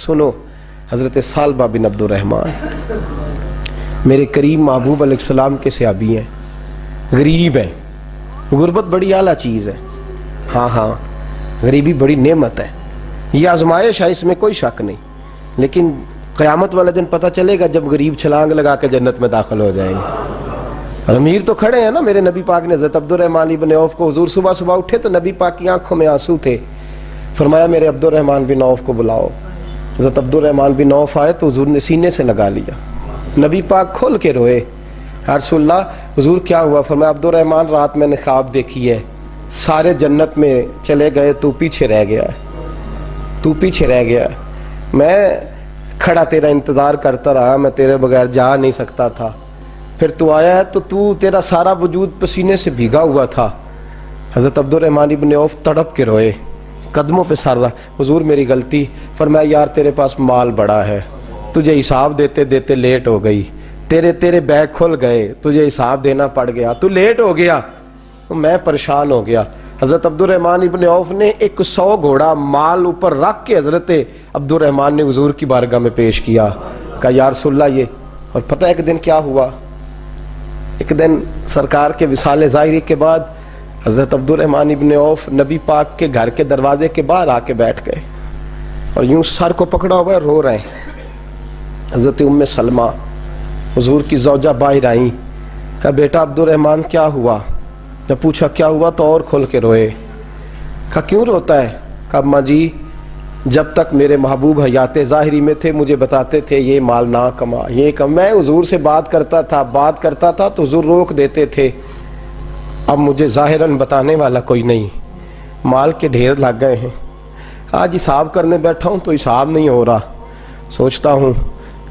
سنو، حضرت ثعلبہ بن عبد الرحمن میرے کریم محبوب علیہ السلام کے صحابی ہیں، غریب ہیں. غربت بڑی اعلیٰ چیز ہے. ہاں غریبی بڑی نعمت ہے، یہ آزمائش ہے، اس میں کوئی شک نہیں. لیکن قیامت والا دن پتہ چلے گا جب غریب چھلانگ لگا کے جنت میں داخل ہو جائیں گے. اور امیر تو کھڑے ہیں نا. میرے نبی پاک نے حضرت عبد الرحمن بن عوف کو، حضور صبح صبح اٹھے تو نبی پاک کی آنکھوں میں آنسو تھے. فرمایا میرے عبد الرحمن بن عوف کو بلاؤ. حضرت عبد الرحمن بن عوف آئے تو حضور نے سینے سے لگا لیا. نبی پاک کھول کے روئے. یا رسول اللہ، حضور کیا ہوا؟ فرمایا عبد الرحمن رات میں نے خواب دیکھی ہے، سارے جنت میں چلے گئے، تو پیچھے رہ گیا ہے. تو پیچھے رہ گیا ہے. میں کھڑا تیرا انتظار کرتا رہا، میں تیرے بغیر جا نہیں سکتا تھا. پھر تو آیا ہے تو تیرا سارا وجود پسینے سے بھیگا ہوا تھا. حضرت عبد الرحمن بن عوف تڑپ کے روئے، قدموں پہ سر رہا. حضور میری غلطی. فرمایا یار تیرے پاس مال بڑا ہے، تجھے حساب دیتے دیتے لیٹ ہو گئی. تیرے بیگ کھل گئے، تجھے حساب دینا پڑ گیا، تو لیٹ ہو گیا، میں پریشان ہو گیا. حضرت عبد الرحمن ابن عوف نے 100 گھوڑا مال اوپر رکھ کے حضرت عبد الرحمن نے حضور کی بارگاہ میں پیش کیا. کہا یا رسول اللہ یہ. اور پتہ ایک دن کیا ہوا؟ ایک دن سرکار کے وصال ظاہری کے بعد حضرت عبد الرحمن ابن عوف نبی پاک کے گھر کے دروازے کے باہر آ کے بیٹھ گئے اور یوں سر کو پکڑا ہوا ہے، رو رہے ہیں. حضرت ام سلمہ حضور کی زوجہ باہر آئیں. کہا بیٹا عبد الرحمن کیا ہوا؟ جب پوچھا کیا ہوا تو اور کھول کے روئے. کہا کیوں روتا ہے؟ کہا اماں جی جب تک میرے محبوب حیات ظاہری میں تھے مجھے بتاتے تھے یہ مال نہ کما، یہ کم. میں حضور سے بات کرتا تھا تو حضور روک دیتے تھے. اب مجھے ظاہراً بتانے والا کوئی نہیں، مال کے ڈھیر لگ گئے ہیں. آج حساب کرنے بیٹھا ہوں تو حساب نہیں ہو رہا. سوچتا ہوں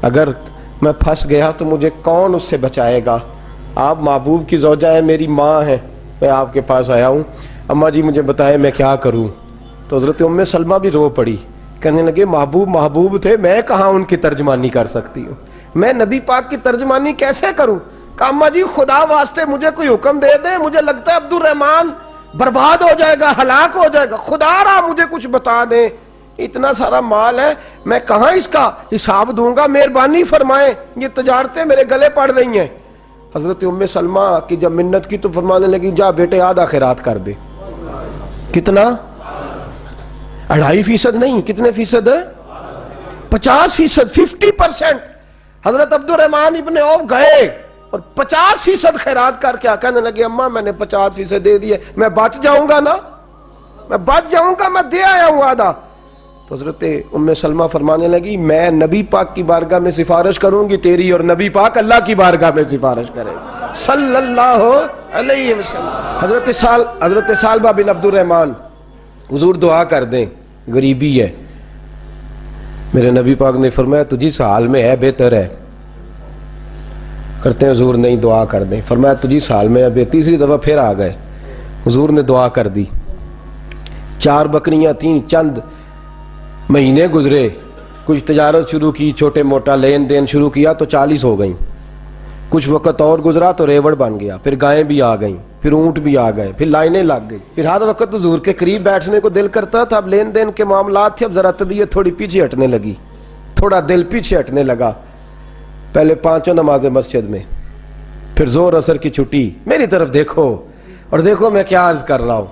اگر میں پھنس گیا تو مجھے کون اس سے بچائے گا؟ آپ محبوب کی زوجہ ہے، میری ماں ہے، میں آپ کے پاس آیا ہوں. اماں جی مجھے بتائیں میں کیا کروں؟ تو حضرت ام سلمہ بھی رو پڑی. کہنے لگے محبوب تھے، میں کہاں ان کی ترجمانی کر سکتی ہوں، میں نبی پاک کی ترجمانی کیسے کروں؟ کہا اماں جی خدا واسطے مجھے کوئی حکم دے دیں، مجھے لگتا ہے عبد الرحمن برباد ہو جائے گا، ہلاک ہو جائے گا، خدا رہا مجھے کچھ بتا دیں. اتنا سارا مال ہے، میں کہاں اس کا حساب دوں گا؟ مہربانی فرمائیں، یہ تجارتیں میرے گلے پڑ رہی ہیں. حضرت ام سلمہ کی جب منت کی تو فرمانے لگی جا بیٹے آدھا خیرات کر دے. کتنا؟ 2.5% نہیں، کتنے فیصد ہے؟ 50%، 50%. حضرت عبد الرحمن ابن عوف گئے اور 50% خیرات کر کے کہنے لگے اماں میں نے 50% دے دیے، میں بچ جاؤں گا نا، میں بچ جاؤں گا، میں دے آیا ہوں آدھا. تو حضرت ام سلمہ فرمانے لگی میں نبی پاک کی بارگاہ میں سفارش کروں گی تیری، اور نبی پاک اللہ کی بارگاہ میں سفارش کرے صلی اللہ علیہ وسلم. حضرت ثعلبہ بن عبد الرحمن حضور دعا کر دیں، غریبی ہے. میرے نبی پاک نے فرمایا تجھی اس حال میں ہے بہتر ہے. کرتے ہیں حضور نہیں دعا کر دیں. فرمایا تجھی اس حال میں ہے. تیسری دفعہ پھر آ گئے، حضور نے دعا کر دی. 4 بکریاں تھیں، چند مہینے گزرے، کچھ تجارت شروع کی، چھوٹے موٹا لین دین شروع کیا تو 40 ہو گئیں. کچھ وقت اور گزرا تو ریوڑ بن گیا، پھر گائیں بھی آ گئیں، پھر اونٹ بھی آ گئے، پھر لائنیں لگ گئی. پھر ہر وقت حضور کے قریب بیٹھنے کو دل کرتا تھا. اب لین دین کے معاملات تھے، اب ذرا طبیعت تھوڑی پیچھے ہٹنے لگی، تھوڑا دل پیچھے ہٹنے لگا. پہلے 5 نمازیں مسجد میں، پھر زور اثر کی چھٹی. میری طرف دیکھو اور دیکھو میں کیا عرض کر رہا ہوں.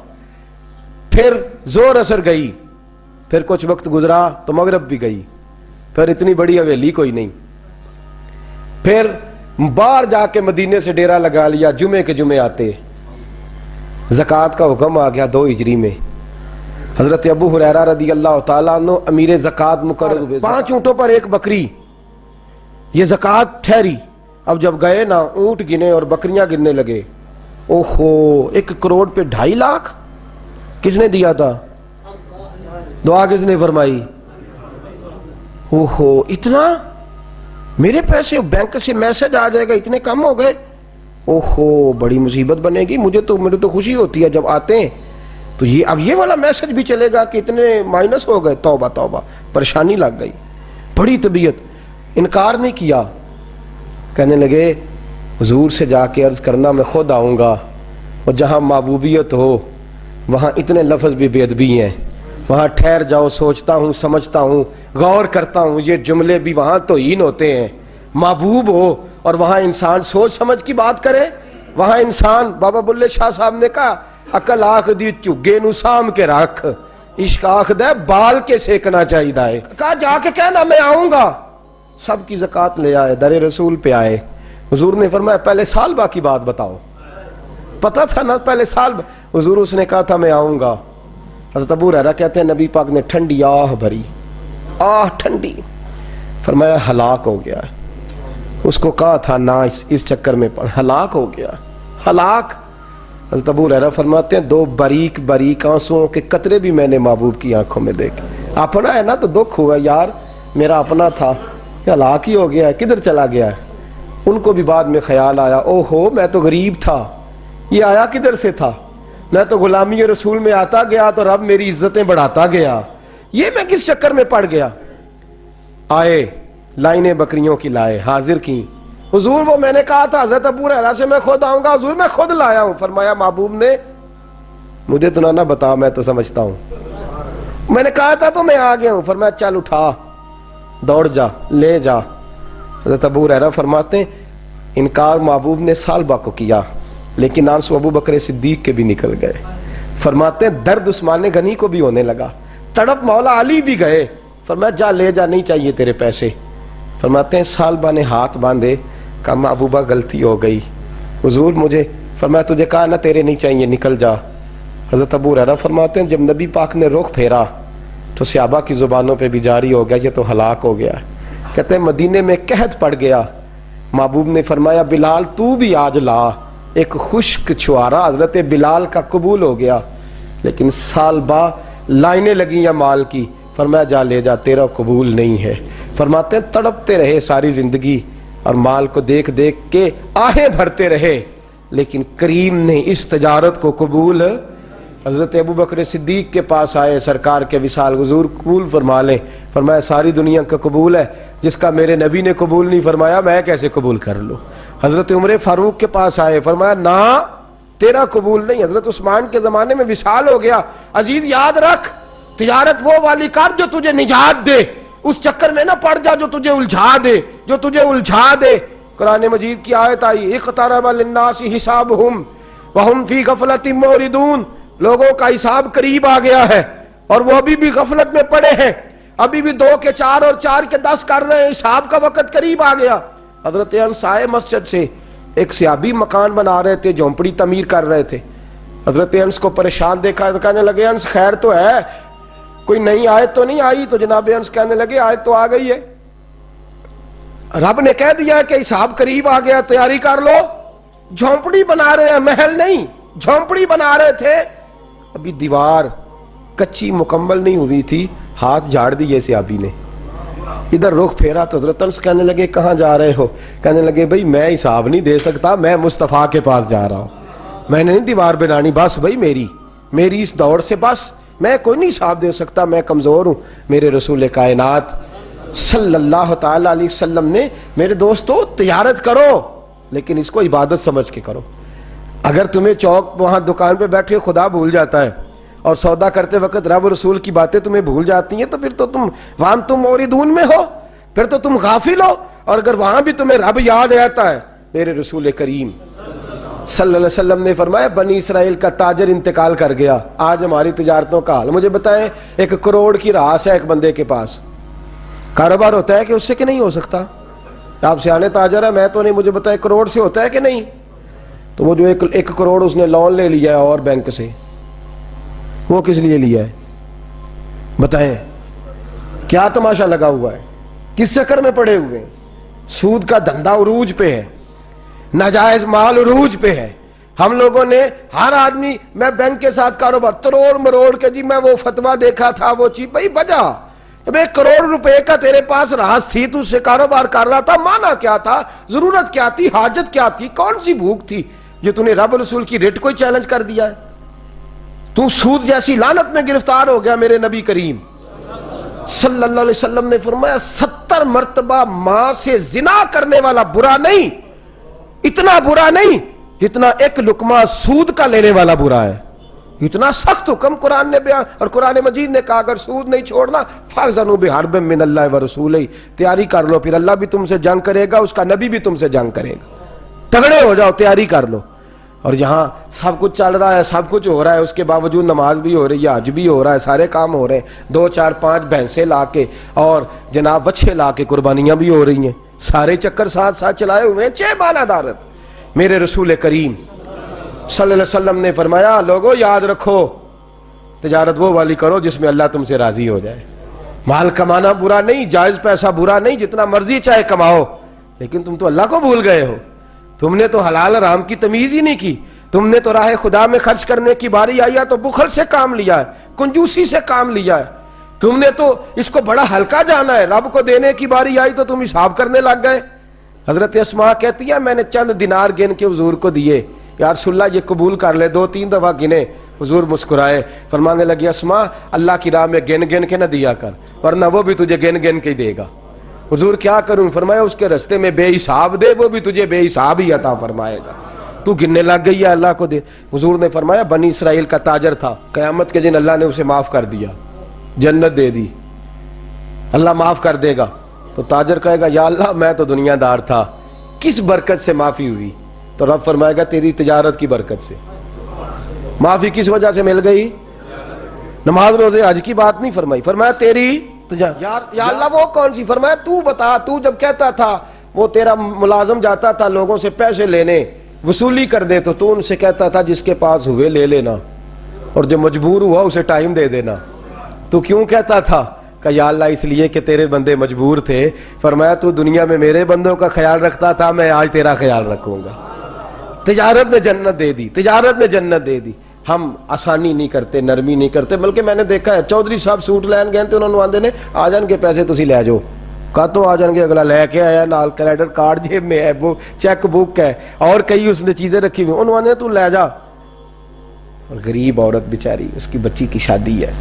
پھر زور اثر گئی، پھر کچھ وقت گزرا تو مغرب بھی گئی، پھر اتنی بڑی حویلی کوئی نہیں. پھر باہر جا کے مدینے سے ڈیرا لگا لیا، جمعے کے جمعے آتے. زکوٰۃ کا حکم آ گیا 2 ہجری میں. حضرت ابو ہریرہ رضی اللہ تعالیٰ عنہ امیر زکوٰۃ مقرر ہوئے. 5 اونٹوں پر 1 بکری، یہ زکوٰۃ ٹھہری. اب جب گئے نا اونٹ گنے اور بکریاں گننے لگے. اوہو 1 کروڑ پہ 2.5 لاکھ کس نے دیا تھا؟ دعا کس نے فرمائی؟ اوہو اتنا، میرے پیسے بینک سے میسج آ جائے گا اتنے کم ہو گئے. اوہو بڑی مصیبت بنے گی. مجھے تو خوشی ہوتی ہے جب آتے ہیں تو یہ اب یہ والا میسج بھی چلے گا کہ اتنے مائنس ہو گئے. توبہ توبہ، پریشانی لگ گئی. بڑی طبیعت، انکار نہیں کیا. کہنے لگے حضور سے جا کے عرض کرنا میں خود آؤں گا، اور جہاں محبوبیت ہو وہاں اتنے لفظ بھی بے ادبی ہیں. وہاں ٹھہر جاؤ، سوچتا ہوں، سمجھتا ہوں، غور کرتا ہوں، یہ جملے بھی وہاں توہین ہوتے ہیں. محبوب ہو اور وہاں انسان سوچ سمجھ کی بات کرے. وہاں انسان، بابا بلے شاہ صاحب نے کہا عقل آخ دی چگے نو سام کے رکھ، عشق آخ دے بال کے سیکنا چاہیے دائے. کہا جا کے کہنا میں آؤں گا. سب کی زکوٰۃ لے آئے، در رسول پہ آئے. حضور نے فرمایا پہلے سالبہ کی بات بتاؤ. پتا تھا نا پہلے سال. حضور اس نے کہا تھا میں آؤں گا. حضرت ابو ہریرہ کہتے ہیں نبی پاک نے ٹھنڈی آہ بھری، آہ ٹھنڈی. فرمایا ہلاک ہو گیا. اس کو کہا تھا نہ اس چکر میں پڑ، ہلاک ہو گیا، ہلاک. حضرت ابو ہریرہ فرماتے ہیں 2 باریک باریک آنسوؤں کے قطرے بھی میں نے محبوب کی آنکھوں میں دیکھے. اپنا ہے نا تو دکھ ہوا، یار میرا اپنا تھا، ہلاک ہی ہو گیا ہے، کدھر چلا گیا ہے. ان کو بھی بعد میں خیال آیا، او ہو میں تو غریب تھا، یہ آیا کدھر سے تھا. میں تو غلامی رسول میں آتا گیا تو رب میری عزتیں بڑھاتا گیا، یہ میں کس چکر میں پڑ گیا. آئے لائنیں بکریوں کی لائے، حاضر کی. حضور وہ میں نے کہا تھا حضرت ابو ہریرہ سے میں خود آؤں گا. حضور میں خود لایا ہوں. فرمایا محبوب نے مجھے تو نہ بتا، میں تو سمجھتا ہوں، میں نے کہا تھا تو میں آ گیا ہوں. فرمایا چل اٹھا، دوڑ جا، لے جا. حضرت ابو ہریرہ فرماتے ہیں انکار محبوب نے سالبہ کو کیا، لیکن آنسو ابو بکر صدیق کے بھی نکل گئے. فرماتے ہیں درد عثمان غنی کو بھی ہونے لگا، تڑپ مولا علی بھی گئے. فرمایا جا لے جا، نہیں چاہیے تیرے پیسے. فرماتے ہیں سالبہ نے ہاتھ باندھے، کہا محبوبہ غلطی ہو گئی. حضور مجھے، فرمایا تجھے کہا نا تیرے نہیں چاہیے، نکل جا. حضرت ابو ہریرہ فرماتے ہیں جب نبی پاک نے رخ پھیرا تو صحابہ کی زبانوں پہ بھی جاری ہو گیا یہ تو ہلاک ہو گیا. کہتے ہیں مدینے میں قحط پڑ گیا. محبوب نے فرمایا بلال تو بھی آج لا. ایک خشک چھوارا حضرت بلال کا قبول ہو گیا، لیکن سالبہ لائنیں لگی یا مال کی. فرمایا جا لے جا، تیرا قبول نہیں ہے. فرماتے ہیں تڑپتے رہے ساری زندگی اور مال کو دیکھ دیکھ کے آہیں بھرتے رہے، لیکن کریم نے اس تجارت کو قبول. حضرت ابو بکر صدیق کے پاس آئے، سرکار کے وصال، حضور قبول فرما لیں. فرمایا ساری دنیا کا قبول ہے، جس کا میرے نبی نے قبول نہیں فرمایا میں کیسے قبول کر لوں. حضرت عمر فاروق کے پاس آئے، فرمایا نہ تیرا قبول نہیں. حضرت عثمان کے زمانے میں وصال ہو گیا. عزیز یاد رکھ، تجارت وہ والی کر جو تجھے نجات دے، اس چکر میں نہ پڑ جا جو تجھے الجھا دے. قرآن مجید کی آیت آئی اقترب للناس حسابہم وہم فی غفلۃ معرضون. لوگوں کا حساب قریب آ گیا ہے اور وہ ابھی بھی غفلت میں پڑے ہیں، ابھی بھی 2 کے 4 اور 4 کے 10 کر رہے ہیں. حساب کا وقت قریب آ گیا. حضرت انس آئے مسجد سے، ایک صحابی مکان بنا رہے تھے، جھونپڑی تعمیر کر رہے تھے. حضرت انس کو پریشان دیکھا تو کہنے لگے انس خیر تو ہے، کوئی نئی آیت تو نہیں آئی؟ تو جناب انس کہنے لگے آیت تو آ گئی ہے، رب نے کہہ دیا کہ حساب قریب آ گیا، تیاری کر لو. جھونپڑی بنا رہے ہیں، محل نہیں، جھونپڑی بنا رہے تھے. ابھی دیوار کچی مکمل نہیں ہوئی تھی، ہاتھ جھاڑ دیے صحابی نے. ادھر رخ پھیرا تو حضرت انس کہنے لگے کہاں جا رہے ہو؟ کہنے لگے بھائی میں حساب نہیں دے سکتا، میں مصطفیٰ کے پاس جا رہا ہوں، میں نے نہیں دیوار بنانی، بس بھائی میری اس دوڑ سے بس میں کوئی نہیں حساب دے سکتا، میں کمزور ہوں. میرے رسول کائنات صلی اللہ تعالی علیہ وسلم نے میرے دوستو تجارت کرو لیکن اس کو عبادت سمجھ کے کرو. اگر تمہیں چوک وہاں دکان پہ بیٹھے خدا بھول جاتا ہے اور سودا کرتے وقت رب رسول کی باتیں تمہیں بھول جاتی ہیں تو پھر تو تم وہاں تم موردون میں ہو، پھر تو تم غافل ہو. اور اگر وہاں بھی تمہیں رب یاد رہتا ہے، میرے رسول کریم صلی اللہ علیہ وسلم نے فرمایا بنی اسرائیل کا تاجر انتقال کر گیا، آج ہماری تجارتوں کا حال. مجھے بتائیں 1 کروڑ کی راس ہے ایک بندے کے پاس، کاروبار ہوتا ہے کہ اس سے کہ نہیں ہو سکتا؟ آپ سیانے تاجر ہے، میں تو نہیں، مجھے بتائیں کروڑ سے ہوتا ہے کہ نہیں؟ تو وہ جو 1 کروڑ اس نے لون لے لیا ہے اور بینک سے، وہ کس لیے لیا ہے بتائیں؟ کیا تماشا لگا ہوا ہے؟ کس چکر میں پڑے ہوئے ہیں؟ سود کا دھندا عروج پہ ہے، ناجائز مال عروج پہ ہے. ہم لوگوں نے ہر آدمی، میں بینک کے ساتھ کاروبار تروڑ مروڑ کے جی میں وہ فتویٰ دیکھا تھا وہ چیز، بھائی بجا اب 1 کروڑ روپے کا تیرے پاس راس تھی، تو اس سے کاروبار کر رہا تھا، مانا کیا تھا، ضرورت کیا تھی، حاجت کیا تھی، کون سی بھوک تھی جو تو نے رب رسول کی ریٹ کو ہی چیلنج کر دیا ہے؟ تو سود جیسی لعنت میں گرفتار ہو گیا. میرے نبی کریم صلی اللہ علیہ وسلم نے فرمایا 70 مرتبہ ماں سے زنا کرنے والا برا نہیں، اتنا برا نہیں جتنا 1 لقمہ سود کا لینے والا برا ہے. اتنا سخت حکم قرآن نے بیان، اور قرآن مجید نے کہا اگر سود نہیں چھوڑنا فَأْذَنُوا بِحَرْبٍ مِّنَ اللَّهِ وَرَسُولِهِ، تیاری کر لو، پھر اللہ بھی تم سے جنگ کرے گا، اس کا نبی بھی تم سے جنگ کرے گا، تگڑے ہو جاؤ، تیاری کر لو۔ اور یہاں سب کچھ چل رہا ہے، سب کچھ ہو رہا ہے، اس کے باوجود نماز بھی ہو رہی ہے، حج بھی ہو رہا ہے، سارے کام ہو رہے ہیں، 2 4 5 بھینسیں لا کے اور جناب بچے لا کے قربانیاں بھی ہو رہی ہیں، سارے چکر ساتھ ساتھ چلائے ہوئے ہیں، 6 بالادارت۔ میرے رسول کریم صلی اللہ علیہ وسلم نے فرمایا لوگو یاد رکھو، تجارت وہ والی کرو جس میں اللہ تم سے راضی ہو جائے۔ مال کمانا برا نہیں، جائز پیسہ برا نہیں، جتنا مرضی چاہے کماؤ، لیکن تم تو اللہ کو بھول گئے ہو، تم نے تو حلال حرام کی تمیز ہی نہیں کی، تم نے تو راہ خدا میں خرچ کرنے کی باری آئی ہے تو بخل سے کام لیا ہے، کنجوسی سے کام لیا ہے، تم نے تو اس کو بڑا ہلکا جانا ہے، رب کو دینے کی باری آئی تو تم حساب کرنے لگ گئے۔ حضرت اسماء کہتی ہے میں نے چند دینار گن کے حضور کو دیے، یا رسول اللہ یہ قبول کر لے، 2 3 دفعہ گنے، حضور مسکرائے، فرمانے لگی اسماء اللہ کی راہ میں گن گن کے نہ دیا کر، ورنہ وہ بھی تجھے گن گن کے ہی دے گا۔ حضور کیا کروں؟ فرمایا اس کے رستے میں بے حساب دے، وہ بھی تجھے بے حساب ہی عطا فرمائے گا، تو گننے لگ گئی ہے اللہ کو دے۔ حضور نے فرمایا بنی اسرائیل کا تاجر تھا، قیامت کے دن اللہ نے اسے معاف کر دیا، جنت دے دی، اللہ معاف کر دے گا، تو تاجر کہے گا یا اللہ میں تو دنیا دار تھا، کس برکت سے معافی ہوئی؟ تو رب فرمائے گا تیری تجارت کی برکت سے۔ معافی کس وجہ سے مل گئی؟ نماز روزے حج کی بات نہیں فرمائی، فرمایا تیری یا اللہ وہ کون سی؟ فرمایا تو بتا، تو جب کہتا تھا وہ تیرا ملازم جاتا تھا لوگوں سے پیسے لینے وصولی کر دے تو ان سے کہتا تھا جس کے پاس ہوئے لے لینا، اور جو مجبور ہوا اسے ٹائم دے دینا، تو کیوں کہتا تھا؟ کہ یا اللہ اس لیے کہ تیرے بندے مجبور تھے۔ فرمایا تو دنیا میں میرے بندوں کا خیال رکھتا تھا، میں آج تیرا خیال رکھوں گا۔ تجارت نے جنت دے دی، تجارت نے جنت دے دی۔ ہم آسانی نہیں کرتے، نرمی نہیں کرتے، بلکہ میں نے دیکھا ہے چودھری صاحب سوٹ لین گئے تھے، انہوں نے آندے نے آ جان کے پیسے تسی لے جاؤ، کاتوں آ جان کے، اگلا لے کے آیا، نال کریڈٹ کارڈ جیب میں ہے، وہ چیک بک ہے، اور کئی اس نے چیزیں رکھی ہوئی، انہوں نے تو لے جا۔ اور غریب عورت بیچاری، اس کی بچی کی شادی ہے،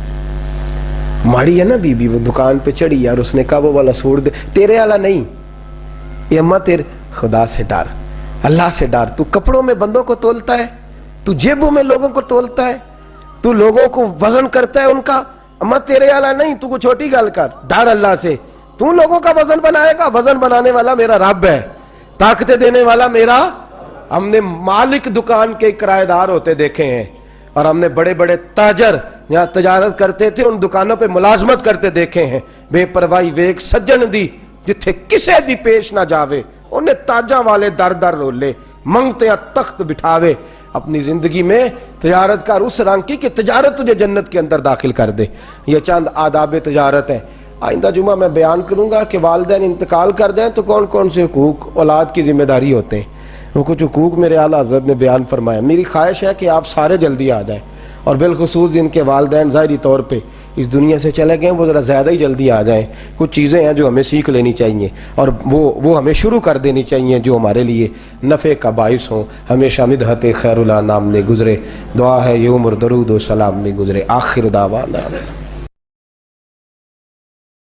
ماڑی ہے نا بی بی، وہ دکان پہ چڑھی اور اس نے کہا وہ والا سوٹ دے، تیرے والا نہیں، یہ اماں تیرے، خدا سے ڈر، اللہ سے ڈر، تو کپڑوں میں بندوں کو تولتا ہے، تو جیبوں میں لوگوں کو تولتا ہے، تو لوگوں کو وزن کرتا ہے ان کا، اماں تیرے والا نہیں، تو کو چھوٹی گل کر، ڈر اللہ سے، تو لوگوں کا وزن بنائے گا، وزن بنانے والا میرا رب ہے، طاقتیں دینے والا میرا۔ ہم نے مالک دکان کے کرایہ دار ہوتے دیکھے ہیں، اور ہم نے بڑے بڑے تاجر یہاں تجارت کرتے تھے ان دکانوں پہ ملازمت کرتے دیکھے ہیں، بے پرواہی ویک سجن دی جتھے کسے دی پیش نہ جاوے، انہیں تاجاں والے در در رولے، منگتے تخت بٹھاوے، اپنی زندگی میں تجارت کر اس رنگ کی کہ تجارت تجھے جنت کے اندر داخل کر دے۔ یہ چند آداب تجارت ہیں۔ آئندہ جمعہ میں بیان کروں گا کہ والدین انتقال کر جائیں تو کون کون سے حقوق اولاد کی ذمہ داری ہوتے ہیں، وہ کچھ حقوق میرے اعلیٰ حضرت نے بیان فرمایا۔ میری خواہش ہے کہ آپ سارے جلدی آ جائیں، اور بالخصوص جن کے والدین ظاہری طور پہ اس دنیا سے چلے گئے وہ ذرا زیادہ ہی جلدی آ جائیں۔ کچھ چیزیں ہیں جو ہمیں سیکھ لینی چاہیے، اور وہ ہمیں شروع کر دینی چاہیے جو ہمارے لیے نفع کا باعث ہوں۔ ہمیشہ مدحت خیر الانام میں گزرے، دعا ہے یہ عمر درود و سلام میں گزرے۔ آخر دعوانا